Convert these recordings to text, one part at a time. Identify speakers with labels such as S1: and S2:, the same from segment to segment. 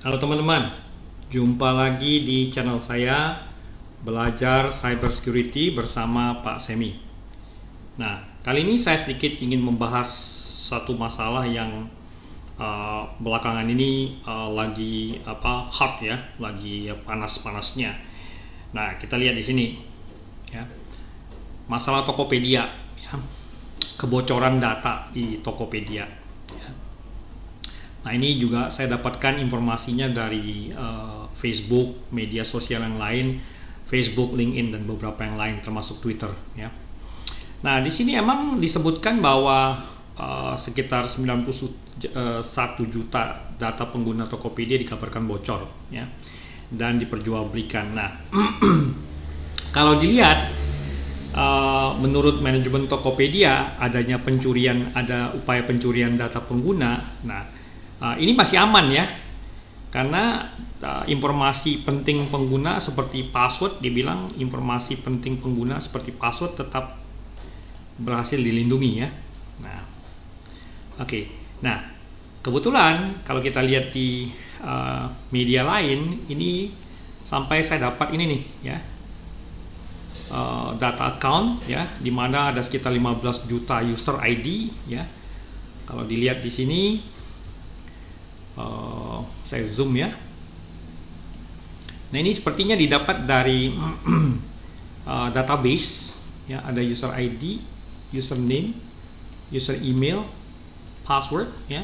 S1: Halo teman-teman, jumpa lagi di channel saya Belajar Cybersecurity bersama Pak Semi. Nah, kali ini saya sedikit ingin membahas satu masalah yang belakangan ini lagi hot ya, lagi panas-panasnya. Nah, kita lihat di sini ya, masalah Tokopedia ya, kebocoran data di Tokopedia. Nah, ini juga saya dapatkan informasinya dari Facebook, media sosial yang lain, Facebook, LinkedIn, dan beberapa yang lain termasuk Twitter ya. Nah, di sini emang disebutkan bahwa sekitar 91 juta data pengguna Tokopedia dikabarkan bocor ya dan diperjualbelikan. Nah, kalau dilihat menurut manajemen Tokopedia ada upaya pencurian data pengguna. Nah, ini masih aman ya, karena informasi penting pengguna seperti password, dibilang informasi penting pengguna seperti password tetap berhasil dilindungi ya. Nah, oke. Nah, kebetulan kalau kita lihat di media lain, ini sampai saya dapat ini nih ya, data account ya, di mana ada sekitar 15 juta user ID ya. Kalau dilihat di sini, saya zoom ya. Nah, ini sepertinya didapat dari database ya, ada user ID, username, user email, password ya,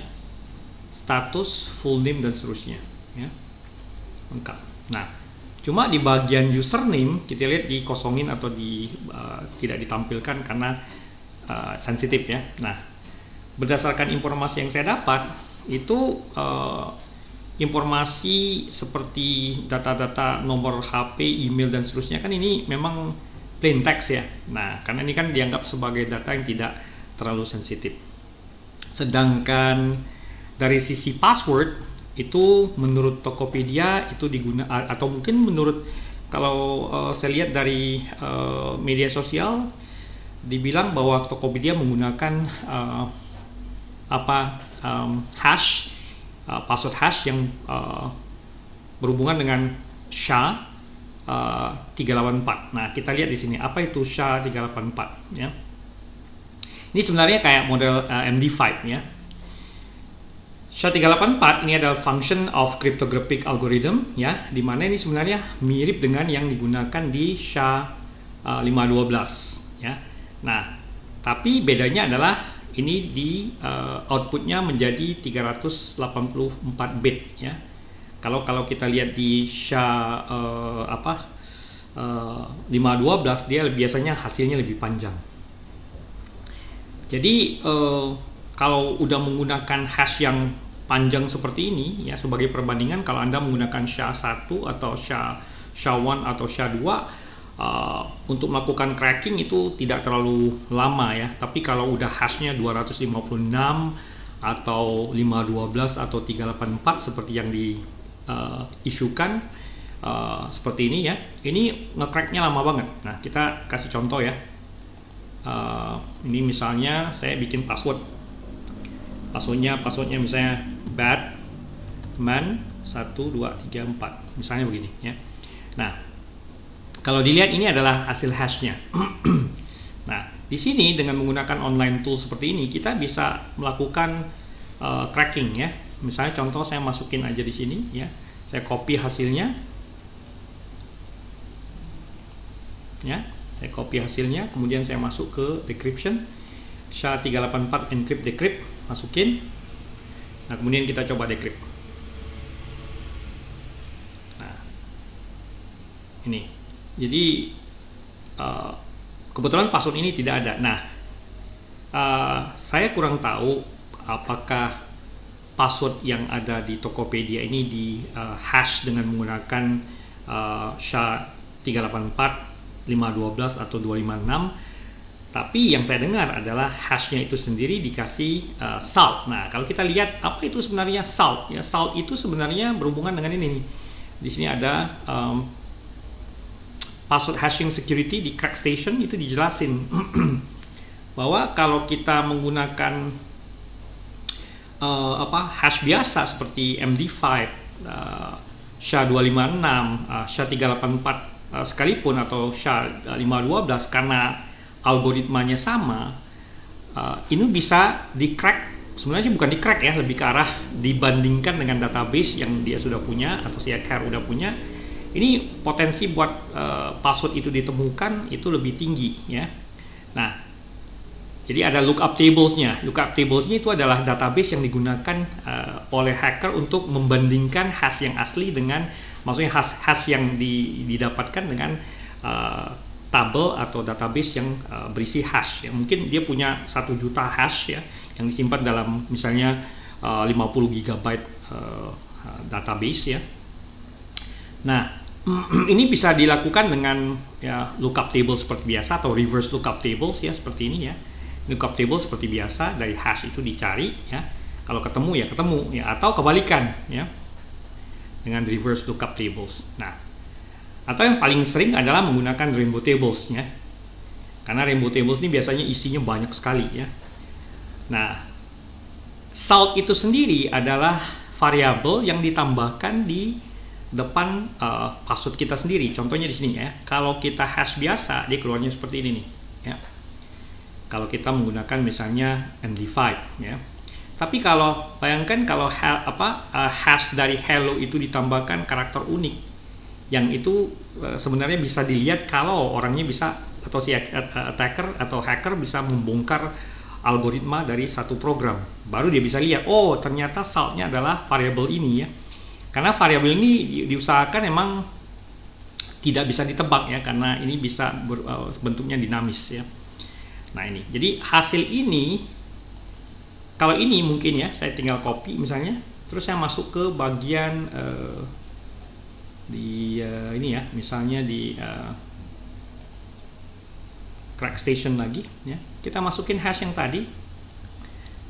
S1: status, full name, dan seterusnya ya, lengkap. Nah, cuma di bagian username kita lihat dikosongin atau tidak ditampilkan karena sensitif ya. Nah, berdasarkan informasi yang saya dapat, itu informasi seperti data-data nomor HP, email, dan seterusnya kan ini memang plain text ya. Nah, karena ini kan dianggap sebagai data yang tidak terlalu sensitif. Sedangkan dari sisi password itu menurut Tokopedia itu digunakan, atau mungkin menurut kalau saya lihat dari media sosial dibilang bahwa Tokopedia menggunakan hash, password hash yang berhubungan dengan SHA-384. Nah, kita lihat di sini apa itu SHA-384 ya. Ini sebenarnya kayak model MD5 ya. SHA-384 ini adalah function of cryptographic algorithm ya, di mana ini sebenarnya mirip dengan yang digunakan di SHA-512 ya. Nah, tapi bedanya adalah ini di outputnya menjadi 384 bit ya. Kalau kita lihat di SHA-512 dia biasanya hasilnya lebih panjang. Jadi kalau udah menggunakan hash yang panjang seperti ini ya, sebagai perbandingan, kalau Anda menggunakan SHA-1 atau SHA-1 atau SHA-2, untuk melakukan cracking itu tidak terlalu lama ya. Tapi kalau udah hashnya 256 atau 512 atau 384 seperti yang diisukan seperti ini ya, ini nge-cracknya lama banget. Nah, kita kasih contoh ya. Ini misalnya saya bikin passwordnya misalnya Batman 1 2 3 4 misalnya begini ya. Nah, kalau dilihat ini adalah hasil hashnya. Nah, di sini dengan menggunakan online tool seperti ini kita bisa melakukan cracking ya. Misalnya contoh saya masukin aja di sini ya. Saya copy hasilnya. Ya, saya copy hasilnya, kemudian saya masuk ke decryption. SHA-384 encrypt decrypt, masukin. Nah, kemudian kita coba decrypt. Nah, ini. Jadi kebetulan password ini tidak ada. Nah, saya kurang tahu apakah password yang ada di Tokopedia ini di hash dengan menggunakan SHA-384, 512 atau 256. Tapi yang saya dengar adalah hashnya itu sendiri dikasih salt. Nah, kalau kita lihat apa itu sebenarnya salt ya, salt itu sebenarnya berhubungan dengan ini nih. Di sini ada password hashing security di Crackstation, itu dijelasin bahwa kalau kita menggunakan hash biasa seperti MD5 SHA-256, SHA-384 sekalipun, atau SHA-512, karena algoritmanya sama, ini bisa di-crack. Sebenarnya bukan di-crack ya, lebih ke arah dibandingkan dengan database yang dia sudah punya atau si hacker udah punya. Ini potensi buat password itu ditemukan itu lebih tinggi ya. Nah, jadi ada lookup tables-nya. Lookup tables-nya itu adalah database yang digunakan oleh hacker untuk membandingkan hash yang asli dengan, maksudnya hash yang didapatkan dengan tabel atau database yang berisi hash. Ya, mungkin dia punya 1 juta hash ya, yang disimpan dalam misalnya 50 GB database ya. Nah, ini bisa dilakukan dengan ya lookup table seperti biasa atau reverse lookup tables ya, seperti ini ya. Lookup table seperti biasa, dari hash itu dicari ya. Kalau ketemu ya ketemu ya, atau kebalikan ya, dengan reverse lookup tables. Nah, atau yang paling sering adalah menggunakan rainbow tables ya. Karena rainbow tables ini biasanya isinya banyak sekali ya. Nah, salt itu sendiri adalah variabel yang ditambahkan di depan password kita sendiri. Contohnya di sini ya. Kalau kita hash biasa, dia keluarnya seperti ini nih ya. Kalau kita menggunakan misalnya MD5 ya. Tapi kalau bayangkan kalau hash dari hello itu ditambahkan karakter unik, yang itu sebenarnya bisa dilihat kalau orangnya bisa, atau si attacker atau hacker bisa membongkar algoritma dari satu program, baru dia bisa lihat, oh ternyata saltnya adalah variabel ini ya. Karena variabel ini diusahakan emang tidak bisa ditebak ya, karena ini bisa bentuknya dinamis ya. Nah ini, jadi hasil ini, kalau ini mungkin ya, saya tinggal copy misalnya, terus saya masuk ke bagian ini ya, misalnya di Crackstation lagi ya, kita masukin hash yang tadi.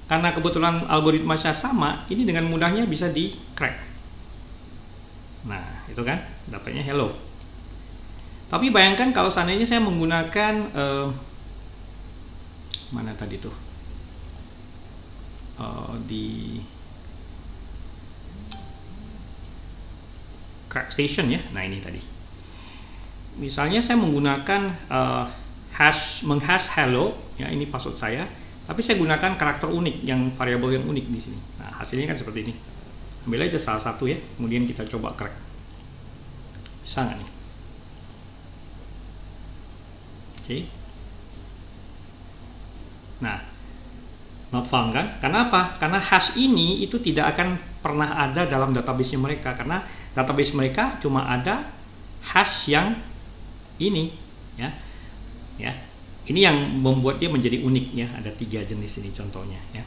S1: Karena kebetulan algoritma saya sama, ini dengan mudahnya bisa di crack. Nah itu kan dapatnya hello. Tapi bayangkan kalau seandainya saya menggunakan mana tadi tuh di Crackstation ya. Nah ini tadi, misalnya saya menggunakan menghash hello ya, ini password saya, tapi saya gunakan karakter unik, yang variabel yang unik di sini. Nah hasilnya kan seperti ini. Ambil aja salah satu ya, kemudian kita coba crack. Bisa nggak nih? Oke. Nah, not found kan? Karena apa? Karena hash ini itu tidak akan pernah ada dalam database-nya mereka, karena database mereka cuma ada hash yang ini ya. Ya, ini yang membuat dia menjadi unik ya. Ada 3 jenis ini contohnya ya.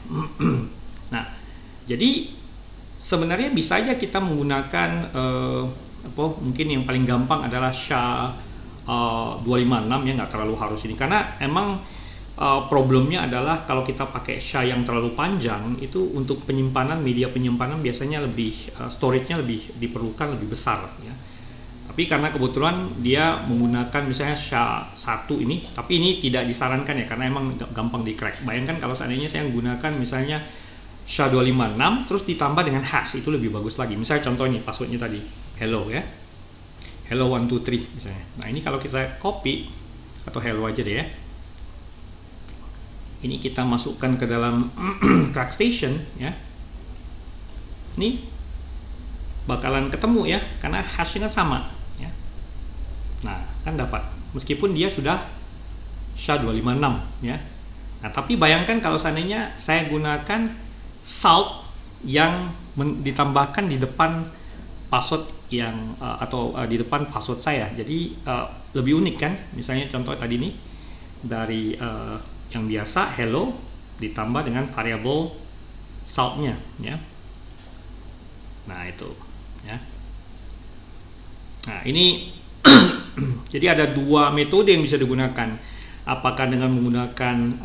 S1: Nah, jadi sebenarnya bisa aja kita menggunakan mungkin yang paling gampang adalah SHA-256 ya, nggak terlalu harus ini, karena emang problemnya adalah kalau kita pakai SHA yang terlalu panjang, itu untuk penyimpanan, media penyimpanan biasanya lebih storage-nya lebih diperlukan, lebih besar ya. Tapi karena kebetulan dia menggunakan misalnya SHA-1 ini, tapi ini tidak disarankan ya, karena emang gampang di crack. Bayangkan kalau seandainya saya menggunakan misalnya SHA-256 terus ditambah dengan hash, itu lebih bagus lagi. Misalnya contoh ini passwordnya tadi hello ya, hello 123 misalnya. Nah ini kalau kita copy, atau hello aja deh ya, ini kita masukkan ke dalam Crackstation ya, ini bakalan ketemu ya, karena hashnya sama ya. Nah kan dapat, meskipun dia sudah SHA-256 ya. Nah tapi bayangkan kalau seandainya saya gunakan salt yang ditambahkan di depan password yang di depan password saya, jadi lebih unik kan. Misalnya contoh tadi nih, dari yang biasa hello ditambah dengan variabel saltnya ya. Nah itu ya. Nah ini jadi ada 2 metode yang bisa digunakan, apakah dengan menggunakan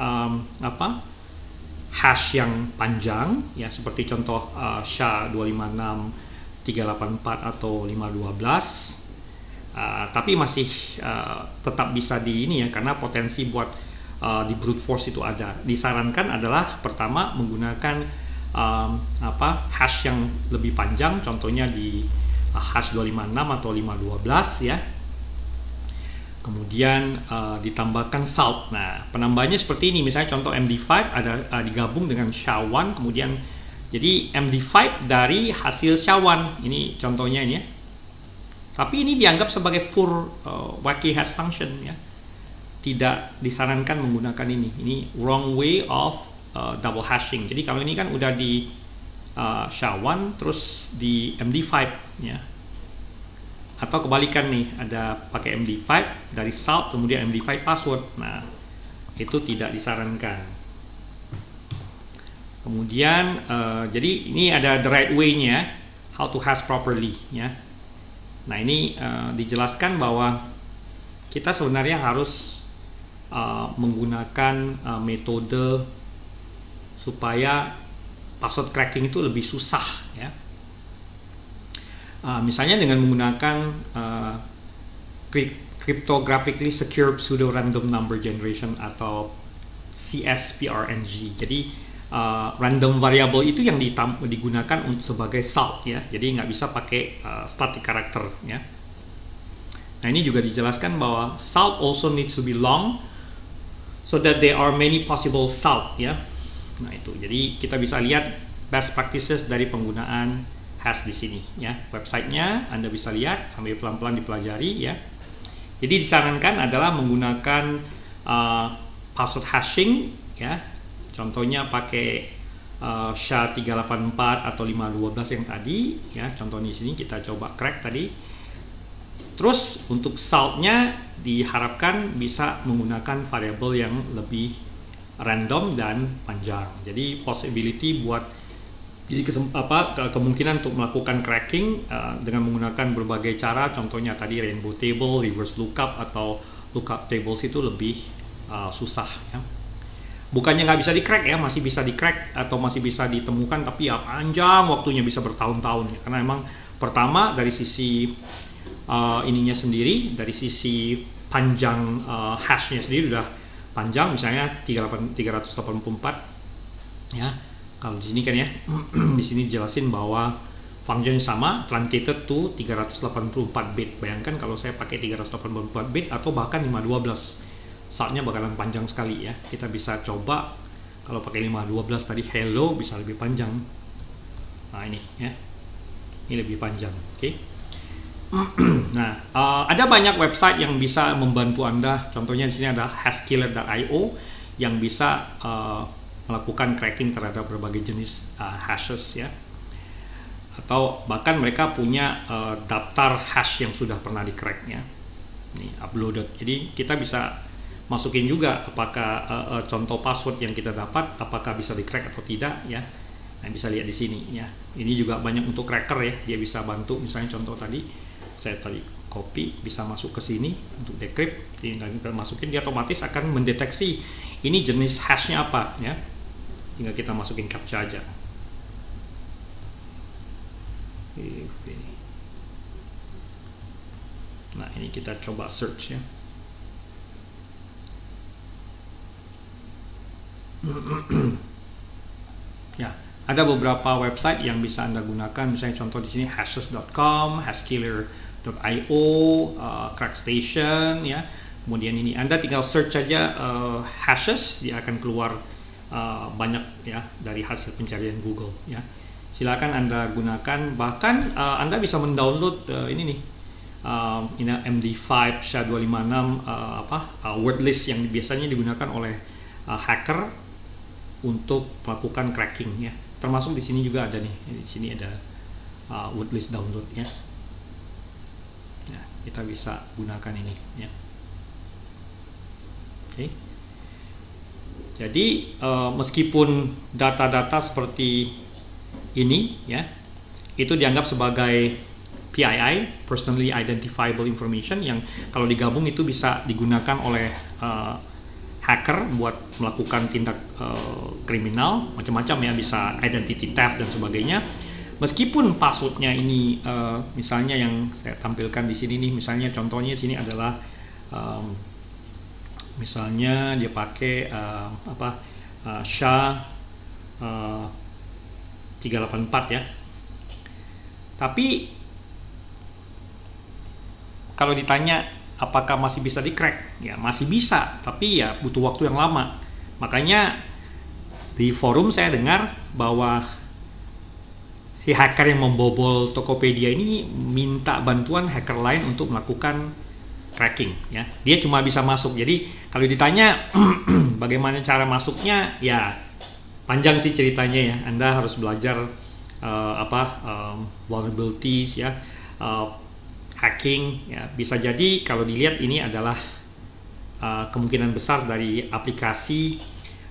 S1: hash yang panjang ya, seperti contoh SHA-256, 384 atau 512, tapi masih tetap bisa di ini ya, karena potensi buat di brute force itu ada. Disarankan adalah pertama menggunakan hash yang lebih panjang, contohnya di hash 256 atau 512 ya. Kemudian ditambahkan salt. Nah, penambahannya seperti ini. Misalnya contoh MD5 ada digabung dengan SHA-1, kemudian jadi MD5 dari hasil SHA-1. Ini contohnya ini ya. Tapi ini dianggap sebagai pure wacky hash function ya. Tidak disarankan menggunakan ini. Ini wrong way of double hashing. Jadi kalau ini kan udah di SHA-1 terus di MD5 ya. Atau kebalikan nih, ada pakai MD5 dari salt kemudian MD5 password. Nah, itu tidak disarankan. Kemudian jadi ini ada the right way-nya, how to hash properly ya. Nah, ini dijelaskan bahwa kita sebenarnya harus menggunakan metode supaya password cracking itu lebih susah ya. Misalnya dengan menggunakan cryptographically secure pseudo random number generation atau CSPRNG. Jadi random variable itu yang digunakan sebagai salt ya. Jadi nggak bisa pakai static character ya. Nah, ini juga dijelaskan bahwa salt also needs to be long so that there are many possible salt ya. Nah, itu. Jadi kita bisa lihat best practices dari penggunaan hash di sini ya. Websitenya Anda bisa lihat sambil pelan-pelan dipelajari ya. Jadi disarankan adalah menggunakan password hashing ya. Contohnya pakai SHA-384 atau 512 yang tadi ya. Contohnya di sini kita coba crack tadi. Terus untuk saltnya diharapkan bisa menggunakan variabel yang lebih random dan panjang. Jadi possibility buat kemungkinan untuk melakukan cracking dengan menggunakan berbagai cara, contohnya tadi rainbow table, reverse lookup atau lookup tables itu lebih susah ya. Bukannya nggak bisa di crack ya, masih bisa di crack atau masih bisa ditemukan, tapi ya panjang waktunya, bisa bertahun-tahun ya. Karena emang pertama dari sisi ininya sendiri, dari sisi panjang hashnya sendiri udah panjang, misalnya 384 ya. Kalau di sini kan ya, di sini jelasin bahwa function sama, truncated to 384 bit. Bayangkan kalau saya pakai 384 bit atau bahkan 512, saltnya bakalan panjang sekali ya. Kita bisa coba kalau pakai 512 tadi hello bisa lebih panjang. Nah, ini ya, ini lebih panjang. Oke. Nah, ada banyak website yang bisa membantu Anda. Contohnya di sini ada hashkiller.io yang bisa melakukan cracking terhadap berbagai jenis hashes ya. Atau bahkan mereka punya daftar hash yang sudah pernah di-crack ya. Ini uploaded. Jadi kita bisa masukin juga apakah contoh password yang kita dapat apakah bisa di-crack atau tidak ya. Nah, bisa lihat di sini ya. Ini juga banyak untuk cracker ya. Dia bisa bantu, misalnya contoh tadi saya tadi copy, bisa masuk ke sini untuk decrypt. Tinggal masukin, dia otomatis akan mendeteksi ini jenis hashnya apa ya. Tinggal kita masukin captcha aja. Nah, ini kita coba search ya. Ya, ada beberapa website yang bisa Anda gunakan. Misalnya contoh di sini hashes.com, hashkiller.io, crackstation ya. Kemudian ini Anda tinggal search saja hashes, dia akan keluar banyak ya dari hasil pencarian Google ya. Silakan Anda gunakan, bahkan Anda bisa mendownload ini nih MD5 SHA-256 word list yang biasanya digunakan oleh hacker untuk melakukan cracking ya. Termasuk di sini juga ada nih, di sini ada word list download ya. Nah, kita bisa gunakan ini ya. Oke. Jadi meskipun data-data seperti ini ya, itu dianggap sebagai PII, Personally Identifiable Information, yang kalau digabung itu bisa digunakan oleh hacker buat melakukan tindak kriminal macam-macam ya, bisa identity theft dan sebagainya. Meskipun passwordnya ini misalnya yang saya tampilkan di sini nih, misalnya contohnya di sini adalah misalnya dia pakai SHA 384 ya. Tapi kalau ditanya apakah masih bisa di-crack, ya masih bisa, tapi ya butuh waktu yang lama. Makanya di forum saya dengar bahwa si hacker yang membobol Tokopedia ini minta bantuan hacker lain untuk melakukan cracking ya. Dia cuma bisa masuk. Jadi kalau ditanya bagaimana cara masuknya, ya panjang sih ceritanya ya. Anda harus belajar vulnerabilities ya, hacking ya. Bisa jadi kalau dilihat ini adalah kemungkinan besar dari aplikasi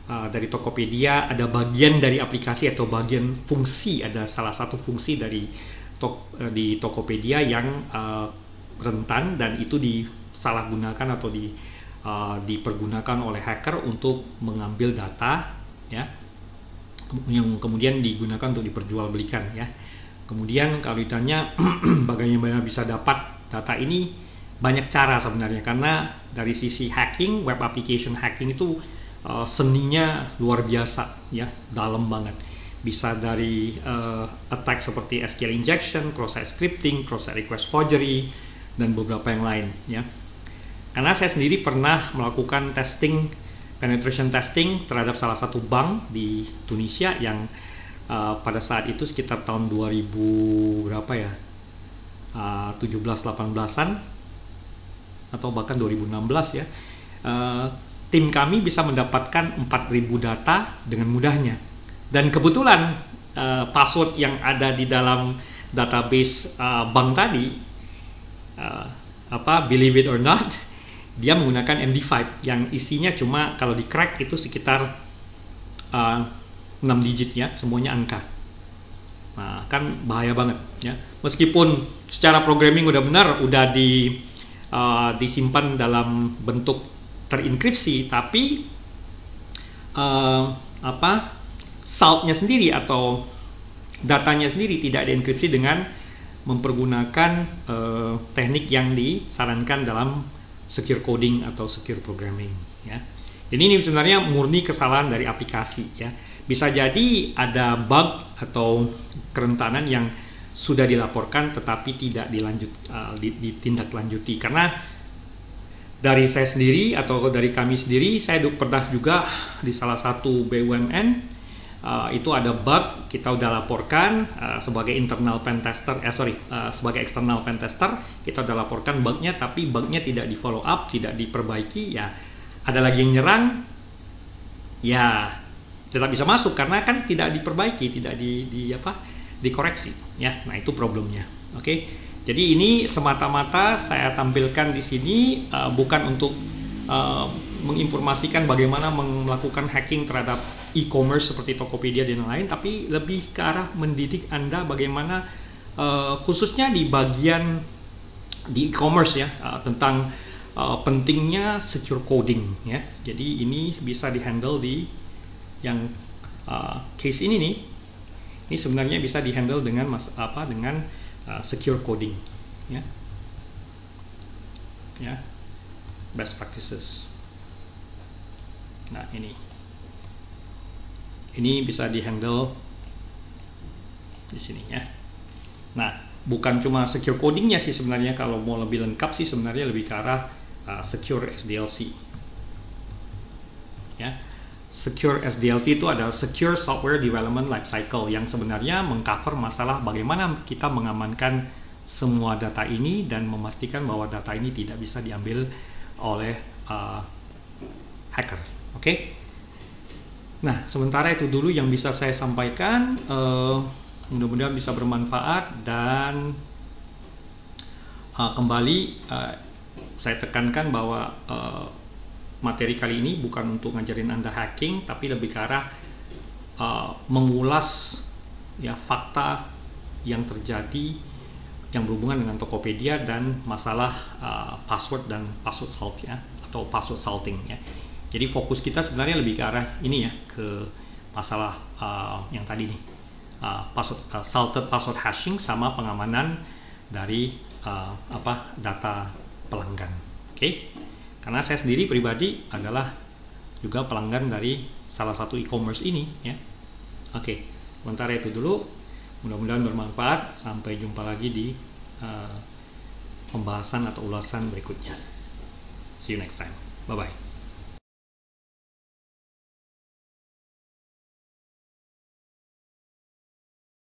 S1: dari Tokopedia, ada bagian dari aplikasi atau bagian fungsi, ada salah satu fungsi dari di Tokopedia yang rentan dan itu disalahgunakan atau dipergunakan oleh hacker untuk mengambil data ya, yang kemudian digunakan untuk diperjualbelikan ya. Kemudian kalau ditanya bagaimana bisa dapat data ini, banyak cara sebenarnya, karena dari sisi hacking, web application hacking itu seninya luar biasa ya, dalam banget. Bisa dari attack seperti SQL injection, cross-site scripting, cross-site request forgery, dan beberapa yang lain ya. Karena saya sendiri pernah melakukan testing, penetration testing terhadap salah satu bank di Tunisia yang pada saat itu sekitar tahun 2000 berapa ya, 17-18an atau bahkan 2016 ya, tim kami bisa mendapatkan 4000 data dengan mudahnya. Dan kebetulan password yang ada di dalam database bank tadi, believe it or not, dia menggunakan MD5 yang isinya cuma kalau di crack itu sekitar 6 digit ya, semuanya angka. Nah, kan bahaya banget ya. Meskipun secara programming udah benar, udah disimpan dalam bentuk terenkripsi, tapi saltnya sendiri atau datanya sendiri tidak dienkripsi dengan mempergunakan teknik yang disarankan dalam secure coding atau secure programming ya. Jadi ini sebenarnya murni kesalahan dari aplikasi ya. Bisa jadi ada bug atau kerentanan yang sudah dilaporkan tetapi tidak ditindaklanjuti. Karena dari saya sendiri atau dari kami sendiri, saya pernah juga di salah satu BUMN itu ada bug, kita udah laporkan sebagai internal pen tester, sebagai external pen tester, kita udah laporkan bugnya, tapi bugnya tidak di follow up, tidak diperbaiki ya. Ada lagi yang nyerang, ya tetap bisa masuk karena kan tidak diperbaiki, tidak dikoreksi ya. Nah, itu problemnya. Oke. Jadi ini semata-mata saya tampilkan di sini bukan untuk menginformasikan bagaimana melakukan hacking terhadap e-commerce seperti Tokopedia dan lain-lain, tapi lebih ke arah mendidik Anda bagaimana khususnya di bagian di e-commerce ya, tentang pentingnya secure coding ya. Jadi ini bisa dihandle di yang case ini nih, ini sebenarnya bisa dihandle dengan dengan secure coding ya, best practices. Nah ini bisa dihandle di sini ya. Nah bukan cuma secure codingnya sih sebenarnya, kalau mau lebih lengkap sih sebenarnya lebih ke arah secure SDLC ya. Secure SDLC itu adalah Secure Software Development Lifecycle yang sebenarnya mengcover masalah bagaimana kita mengamankan semua data ini dan memastikan bahwa data ini tidak bisa diambil oleh hacker. Oke? Nah, sementara itu dulu yang bisa saya sampaikan. Mudah-mudahan bisa bermanfaat dan kembali saya tekankan bahwa materi kali ini bukan untuk ngajarin Anda hacking, tapi lebih ke arah mengulas ya fakta yang terjadi yang berhubungan dengan Tokopedia dan masalah password dan password salt ya, atau password salting ya. Jadi fokus kita sebenarnya lebih ke arah ini ya, ke masalah yang tadi nih, salted password hashing sama pengamanan dari data pelanggan. Oke. Karena saya sendiri pribadi adalah juga pelanggan dari salah satu e-commerce ini ya. Oke. Sementara itu dulu, mudah-mudahan bermanfaat. Sampai jumpa lagi di pembahasan atau ulasan berikutnya. See you next time. Bye-bye.